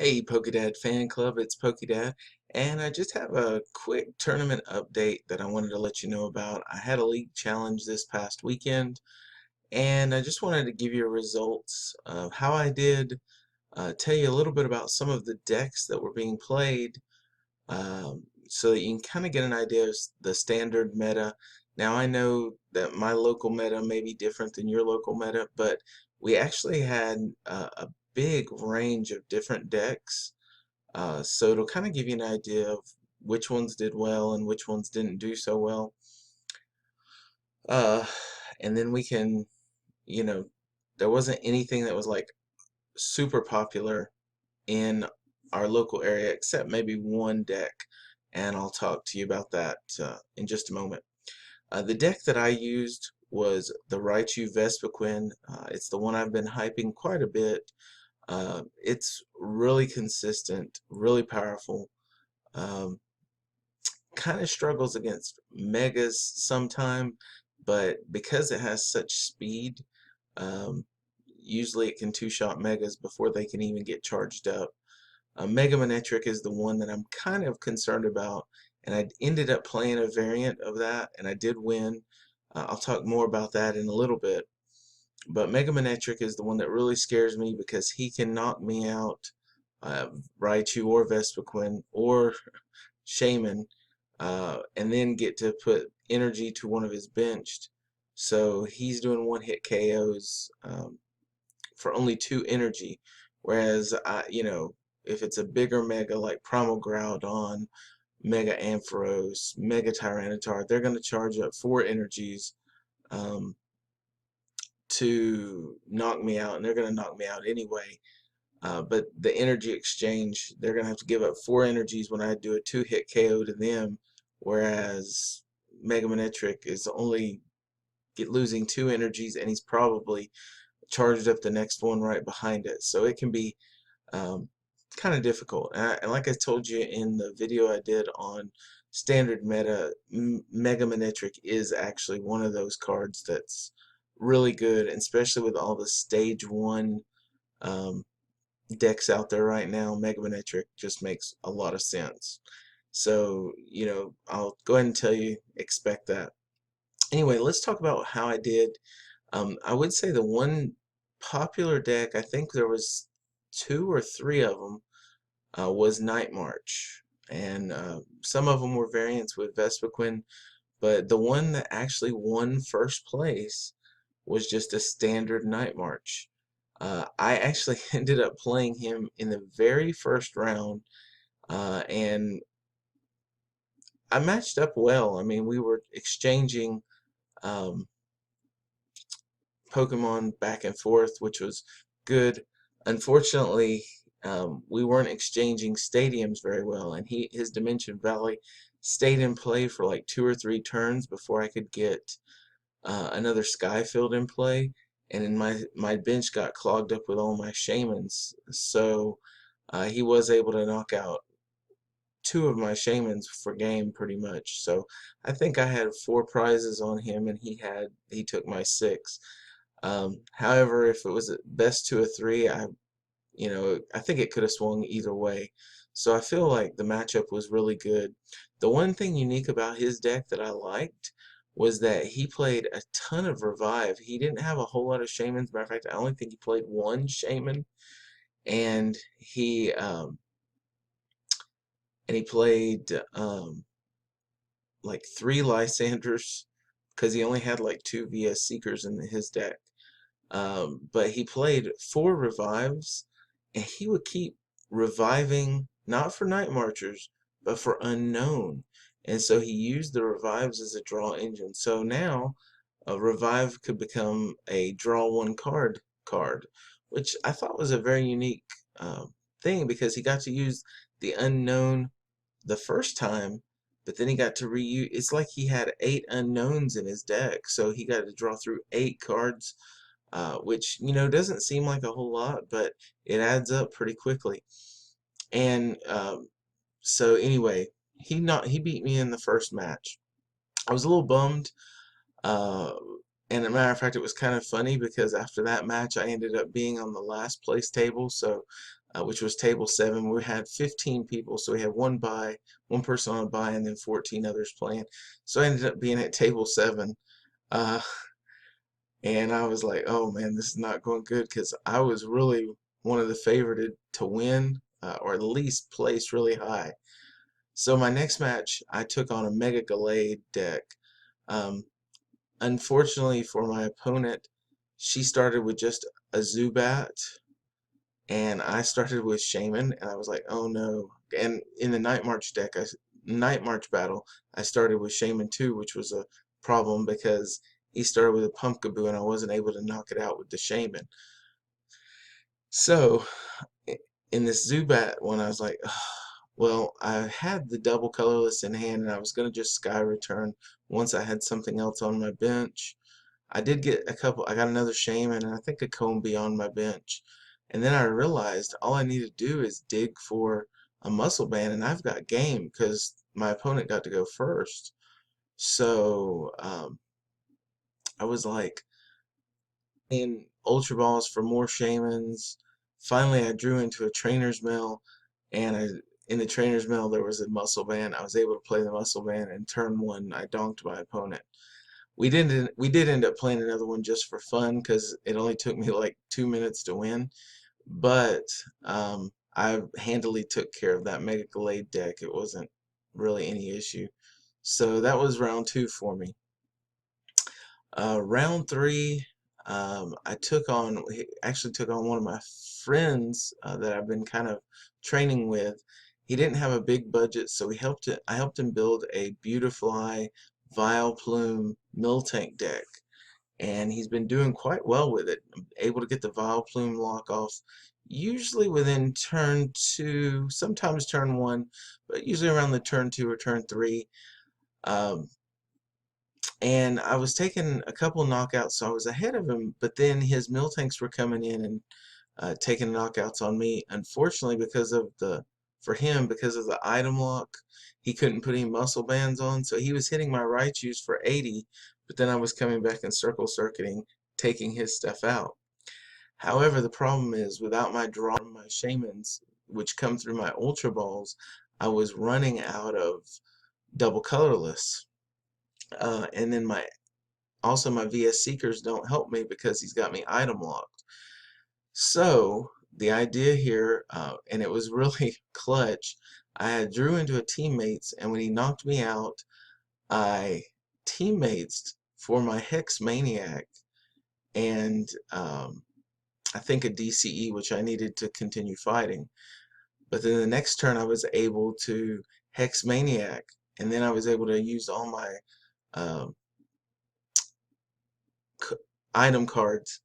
Hey PokéDad fan club, it's PokéDad, and I just have a quick tournament update that I wanted to let you know about. I had a league challenge this past weekend, and I just wanted to give you results of how I did, tell you a little bit about some of the decks that were being played, so that you can kind of get an idea of the standard meta. Now I know that my local meta may be different than your local meta, but we actually had a big range of different decks, so it'll kind of give you an idea of which ones did well and which ones didn't do so well. Uh, and then we can, you know, there wasn't anything that was like super popular in our local area except maybe one deck, and I'll talk to you about that in just a moment. The deck that I used was the Raichu Vespiquen. It's the one I've been hyping quite a bit. It's really consistent, really powerful. Um, kind of struggles against megas sometime, but because it has such speed, um, usually it can two-shot megas before they can even get charged up. Mega Manectric is the one that I'm kind of concerned about, and I ended up playing a variant of that, and I did win. I'll talk more about that in a little bit, but Mega Manectric is the one that really scares me because he can knock me out, uh, Raichu or Vespiquen or Shaman, and then get to put energy to one of his benched. So he's doing one-hit KOs for only 2 energy, whereas if it's a bigger mega like Primal Groudon, Mega Ampharos, Mega Tyranitar, they're going to charge up 4 energies um, to knock me out, and they're going to knock me out anyway. But the energy exchange, they're going to have to give up 4 energies when I do a 2-hit KO to them, whereas Mega Manectric is only losing 2 energies, and he's probably charged up the next one right behind it. So it can be um, kind of difficult. And like I told you in the video I did on standard meta, Mega Manectric is actually one of those cards that's really good, and especially with all the stage 1 um, decks out there right now. Mega Manectric just makes a lot of sense. So, I'll go ahead and tell you, expect that. Anyway, let's talk about how I did. I would say the one popular deck, I think there was 2 or 3 of them, was Night March. And some of them were variants with Vespiquen, but the one that actually won first place was just a standard Night March. I actually ended up playing him in the very first round, and I matched up well. I mean, we were exchanging um, Pokemon back and forth, which was good. Unfortunately, we weren't exchanging stadiums very well, and his Dimension Valley stayed in play for like 2 or 3 turns before I could get another Skyfield in play, and then my bench got clogged up with all my Shamans, so he was able to knock out 2 of my Shamans for game pretty much. So I think I had 4 prizes on him, and he took my 6. However, if it was a best 2 of 3, I think it could have swung either way. So I feel like the matchup was really good. The one thing unique about his deck that I liked was that he played a ton of Revive. He didn't have a whole lot of Shamans. Matter of fact, I only think he played 1 Shaman, and he played like 3 Lysanders because he only had like 2 VS Seekers in his deck. But he played 4 revives, and he would keep reviving, not for Night Marchers, but for Unknown. And so he used the revives as a draw engine. So now a revive could become a draw 1 card, which I thought was a very unique thing, because he got to use the Unknown the first time, but then he got to reuse. It's like he had 8 unknowns in his deck, so he got to draw through 8 cards, which doesn't seem like a whole lot, but it adds up pretty quickly. And so anyway, he beat me in the first match. I was a little bummed, uh, and as a matter of fact, it was kind of funny because after that match, I ended up being on the last place table. So which was table 7. We had 15 people, so we had one person on a bye, and then 14 others playing. So I ended up being at table 7, uh, and I was like, oh man, this is not going good because I was really one of the favorited to win, or at least place really high. So my next match, I took on a Mega Gallade deck. Um, Unfortunately for my opponent, she started with just a Zubat, and I started with Shaman, and I was like, oh no. And in the Night March battle, I started with Shaman too, which was a problem because he started with a Pumpkaboo, and I wasn't able to knock it out with the Shaman. So in this Zubat one, I was like, ugh. Well, I had the double colorless in hand, and I was gonna just Sky Return once I had something else on my bench. I did get a couple. I got another Shaman and I think a Combi on my bench. And then I realized all I need to do is dig for a Muscle Band, and I've got game because my opponent got to go first. So I was like in Ultra Balls for more Shamans. Finally, I drew into a Trainer's Mill, and in the Trainer's Mill there was a Muscle Band. I was able to play the Muscle Band, and turn 1 I donked my opponent. We did end up playing another one just for fun because it only took me like 2 minutes to win, but I handily took care of that Mega Glade deck. It wasn't really any issue. So that was round 2 for me. Round 3, I actually took on one of my friends that I've been kind of training with. He didn't have a big budget, so I helped him build a Beautifly Vileplume Miltank deck, and he's been doing quite well with it. I'm able to get the Vileplume lock off usually within turn 2, sometimes turn 1, but usually around the turn 2 or turn 3. Um, and I was taking a couple knockouts, so I was ahead of him, but then his Miltanks were coming in and taking knockouts on me. Unfortunately, for him, because of the item lock, he couldn't put any muscle bands on, so he was hitting my Raichus for 80, but then I was coming back and circle circuiting, taking his stuff out. However, the problem is, without my draw from my Shamans, which come through my Ultra Balls, I was running out of double colorless. And then my VS Seekers don't help me because he's got me item locked. So the idea here, and it was really clutch, I had drew into a teammates, and when he knocked me out, I teammates for my Hex Maniac and I think a DCE, which I needed to continue fighting. But then the next turn I was able to Hex Maniac, and then I was able to use all my um, item cards,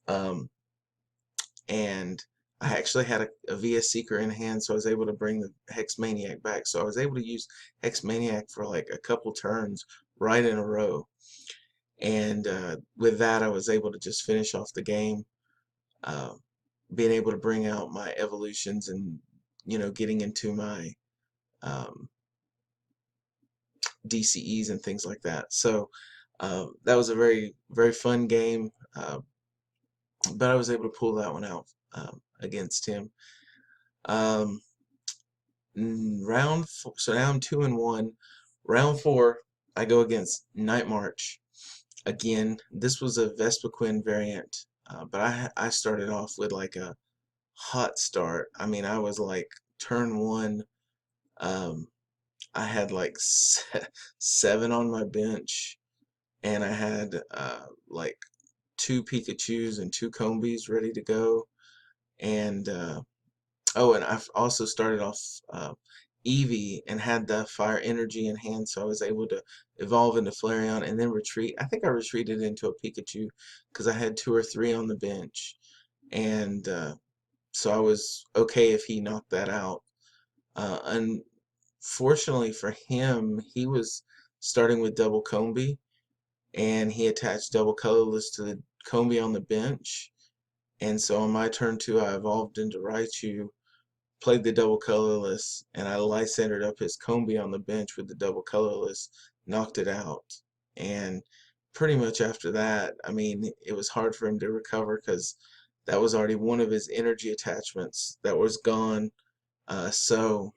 um, and I actually had a VS Seeker in hand, so I was able to bring the Hex Maniac back. So I was able to use Hex Maniac for like a couple turns right in a row. And with that, I was able to just finish off the game, uh, being able to bring out my evolutions and, getting into my um, DCEs and things like that. So that was a very, very fun game, but I was able to pull that one out against him. Um, so now I'm 2-1. Round 4, I go against Night March. Again, this was a Vespiquen variant, but I started off with like a hot start. I mean, I was like turn 1. Um, I had like 7 on my bench, and I had like 2 Pikachus and 2 Combis ready to go, and oh, and I've also started off Eevee and had the fire energy in hand, so I was able to evolve into Flareon and then retreat. I think I retreated into a Pikachu because I had 2 or 3 on the bench, and so I was okay if he knocked that out. Unfortunately for him, he was starting with double Combi, and he attached double colorless to the Combi on the bench. And so on my turn 2, I evolved into Raichu, played the double colorless, and I Lysandered up his Combi on the bench with the double colorless, knocked it out. And pretty much after that, I mean, it was hard for him to recover because That was already one of his energy attachments that was gone. So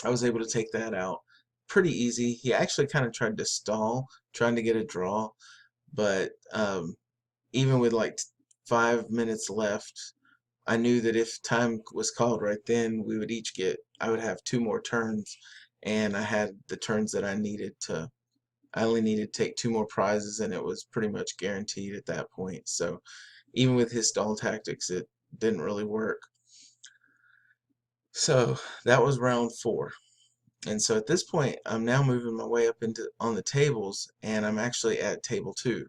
I was able to take that out pretty easy. He actually kind of tried to stall, trying to get a draw, but even with like 5 minutes left, I knew that if time was called right then, we would each get, I would have 2 more turns, and I had the turns that I needed to, I only needed to take 2 more prizes, and it was pretty much guaranteed at that point. So even with his stall tactics, it didn't really work. So that was round 4. And so at this point, I'm now moving my way up into on the tables, and I'm actually at table 2.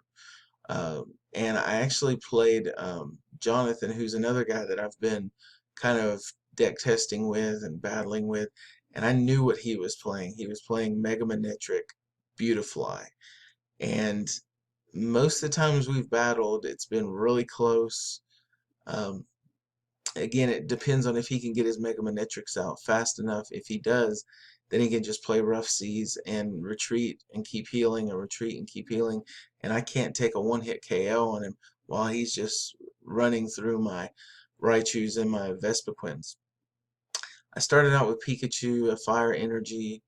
And I actually played Jonathan, who's another guy that I've been kind of deck testing with and battling with, and I knew what he was playing. He was playing Mega Manetric Beautifly, and most of the times we've battled, it's been really close. Um, Again, it depends on if he can get his Mega Manetrics out fast enough. If he does, then he can just play Rough Seas and retreat and keep healing, or retreat and keep healing. And I can't take a one-hit KO on him while he's just running through my Raichus and my Vespiquens. I started out with Pikachu, a Fire Energy,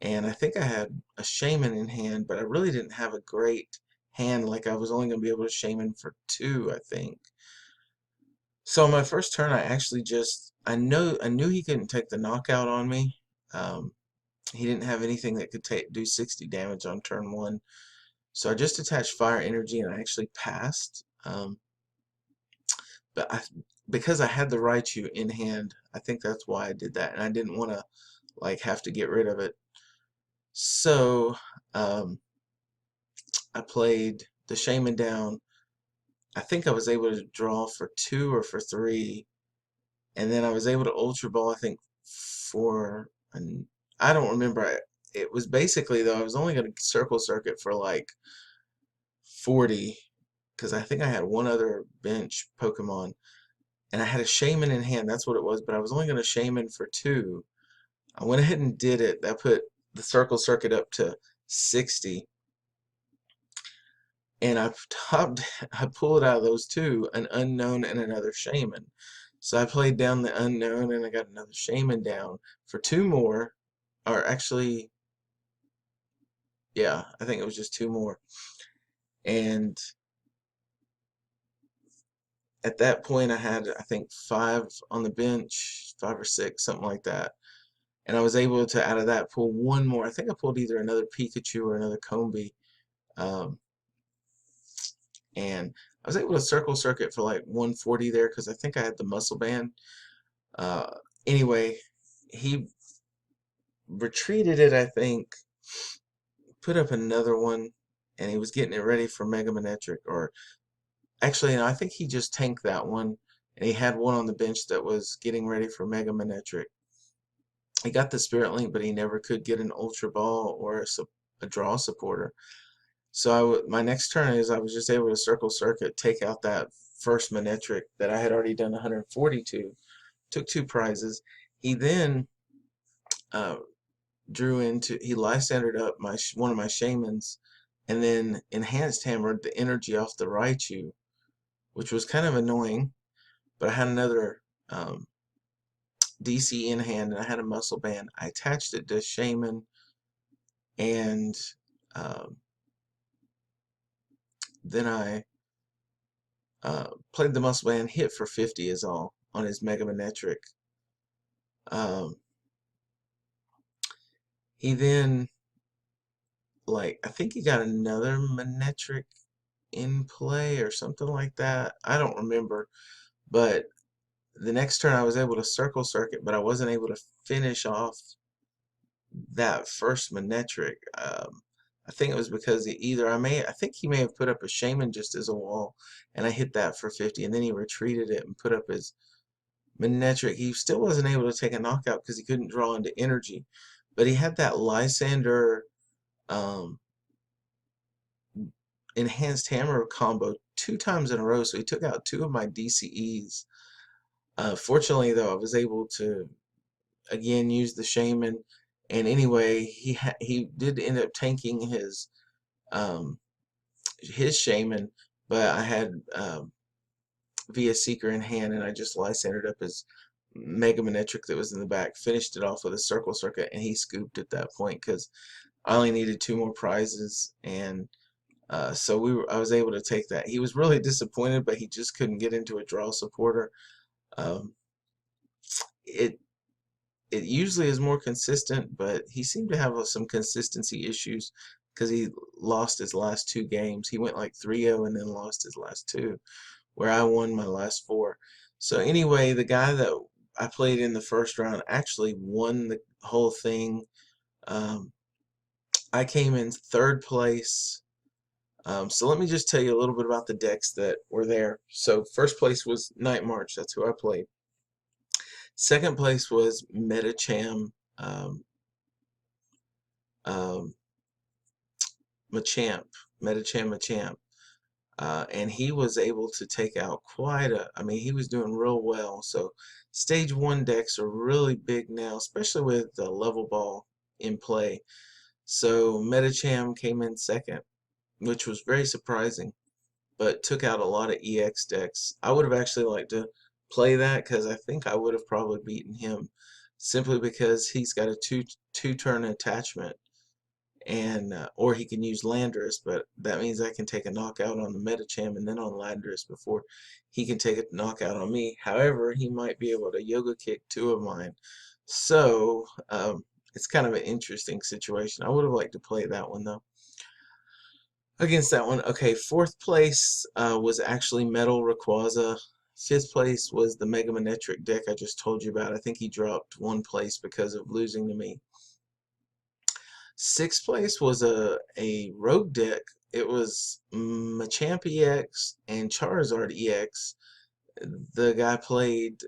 and I think I had a Shaman in hand, but I really didn't have a great hand. Like, I was only going to be able to Shaman for 2, I think. So my first turn, I actually just I knew he couldn't take the knockout on me. Um, he didn't have anything that could do 60 damage on turn 1. So I just attached Fire Energy, and I actually passed. But because I had the Raichu in hand, I think that's why I did that, and I didn't want to like have to get rid of it. So um, I played the Shaman down. I think I was able to draw for 2 or for 3. And then I was able to Ultra Ball, I think, for, and I don't remember. It was basically, though, I was only going to Circle Circuit for like 40, because I think I had one other bench Pokemon, and I had a Shaman in hand. That's what it was, but I was only going to Shaman for 2. I went ahead and did it. That put the Circle Circuit up to 60, and I pulled out of those 2 an Unknown and another Shaman. So I played down the Unknown, and I got another Shaman down for 2 more, or actually, yeah, I think it was just 2 more. And at that point, I had, I think, 5 on the bench, 5 or 6, something like that. And I was able to, out of that, pull 1 more. I think I pulled either another Pikachu or another Combi. Um, and I was able to Circle Circuit for like 140 there, because I think I had the Muscle Band. Uh, anyway, he retreated it, I think, put up another one, and he was getting it ready for Mega Manetric. Or actually, no, I think he just tanked that one, and he had one on the bench that was getting ready for Mega Manetric. He got the Spirit Link, but he never could get an Ultra Ball or a draw supporter. So my next turn is I was just able to Circle Circuit, take out that first Manetric that I had already done 142, took 2 prizes. He then uh, he Lysandered up one of my Shamans, and then Enhanced Hammered the energy off the Raichu, which was kind of annoying. But I had another DC in hand, and I had a Muscle Band. I attached it to Shaman, and um, then I played the Muscle Band, hit for 50 is all on his Mega Manetric. Um, he then, like, I think he got another Manetric in play or something like that. I don't remember. But the next turn I was able to Circle Circuit, but I wasn't able to finish off that first Manetric. I think it was because I think he may have put up a Shaman just as a wall, and I hit that for 50, and then he retreated it and put up his Manetric. He still wasn't able to take a knockout because he couldn't draw into energy, but he had that Lysander um, Enhanced Hammer combo 2 times in a row, so he took out 2 of my DCEs. Fortunately, though, I was able to again use the Shaman, and anyway, he did end up tanking his Shaman, but I had via Seeker in hand, and I just Lysandered up his Mega Manetric that was in the back, finished it off with a Circle Circuit, and he scooped at that point because I only needed 2 more prizes, and so I was able to take that. He was really disappointed, but he just couldn't get into a draw supporter. Um, it it usually is more consistent, but he seemed to have some consistency issues because he lost his last 2 games. He went like 3-0 and then lost his last two, where I won my last 4. So anyway, the guy that I played in the first round actually won the whole thing. Um, I came in 3rd place. So let me just tell you a little bit about the decks that were there. So first place was Night March. That's who I played. Second place was Metacham, um, um, Machamp, Metacham Machamp. And he was able to take out I mean, he was doing real well. So stage 1 decks are really big now, especially with the level ball in play. So Metacham came in second, which was very surprising, but took out a lot of EX decks. I would have actually liked to play that because I think I would have probably beaten him simply because he's got a two turn attachment, and or he can use Landorus, but that means I can take a knockout on the Metacham and then on Landorus before he can take a knockout on me. However, he might be able to Yoga Kick 2 of mine. So it's kind of an interesting situation. I would have liked to play that one though. Against that one, okay, 4th place was actually Metal Rayquaza. 5th place was the Mega Manetric deck I just told you about. I think he dropped 1 place because of losing to me. 6th place was a rogue deck. It was Machamp EX and Charizard EX. The guy played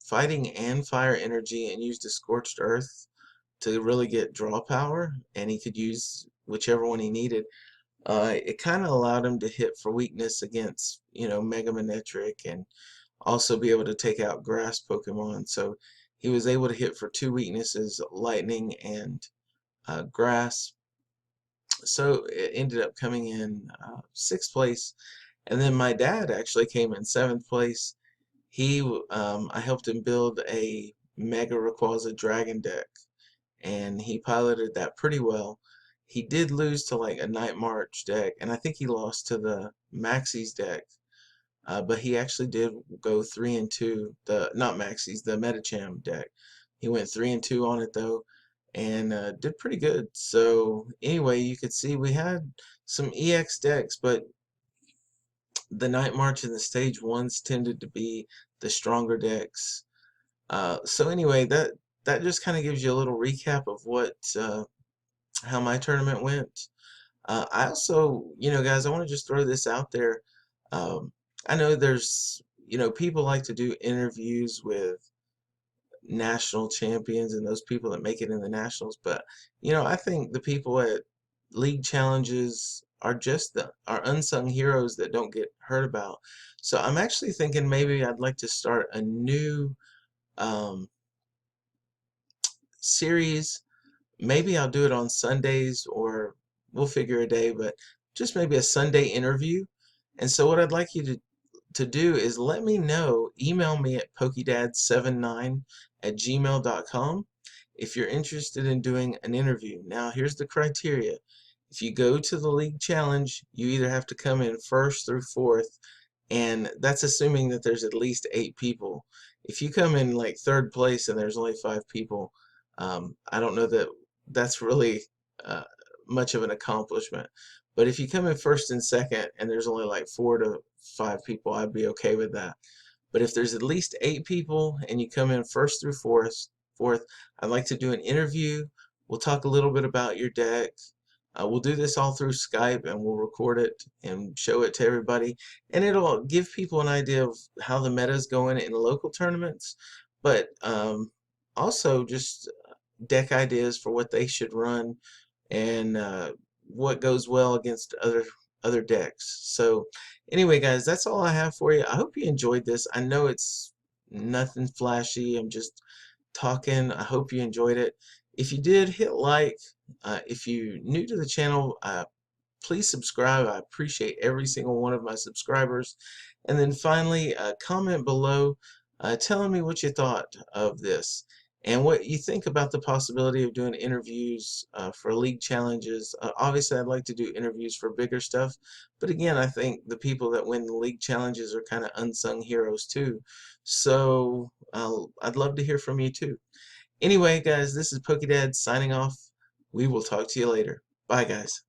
Fighting and Fire Energy and used a Scorched Earth to really get draw power, and he could use whichever one he needed. It kind of allowed him to hit for weakness against, Mega Manetric, and also be able to take out grass Pokemon. So he was able to hit for 2 weaknesses, lightning and grass. So it ended up coming in 6th place. And then my dad actually came in 7th place. I helped him build a Mega Rayquaza Dragon deck, and he piloted that pretty well. He did lose to like a Night March deck, and I think he lost to the Maxie's deck. But he actually did go 3-2. The not Maxie's, the Metacham deck. He went 3-2 on it though, and did pretty good. So anyway, you could see we had some EX decks, but the Night March and the Stage 1s tended to be the stronger decks. So anyway, that just kind of gives you a little recap of how my tournament went. I also, guys, I want to just throw this out there. I know there's, people like to do interviews with national champions and those people that make it in the nationals, but I think the people at league challenges are just are unsung heroes that don't get heard about. So I'm actually thinking maybe I'd like to start a new um, series. Maybe I'll do it on Sundays, or we'll figure a day, but just maybe a Sunday interview. And so what I'd like you to do is let me know. Email me at pokidad79@gmail.com if you're interested in doing an interview. Now, here's the criteria. If you go to the league challenge, you either have to come in 1st through 4th, and that's assuming that there's at least 8 people. If you come in like 3rd place and there's only 5 people, I don't know that that's really uh, much of an accomplishment. But if you come in 1st and 2nd and there's only like 4 to 5 people, I'd be okay with that. But if there's at least 8 people and you come in 1st through 4th, I'd like to do an interview. We'll talk a little bit about your deck. We'll do this all through Skype, and we'll record it and show it to everybody. And it'll give people an idea of how the meta is going in local tournaments, but also just deck ideas for what they should run, and what goes well against other decks. So anyway, guys, that's all I have for you. I hope you enjoyed this. I know it's nothing flashy. I'm just talking. I hope you enjoyed it. If you did, hit like. If you're new to the channel, please subscribe. I appreciate every single one of my subscribers. And then finally, comment below telling me what you thought of this and what you think about the possibility of doing interviews for league challenges. Obviously, I'd like to do interviews for bigger stuff, but again, I think the people that win the league challenges are kind of unsung heroes too. So I'd love to hear from you too. Anyway, guys, this is PokeDad signing off. We will talk to you later. Bye, guys.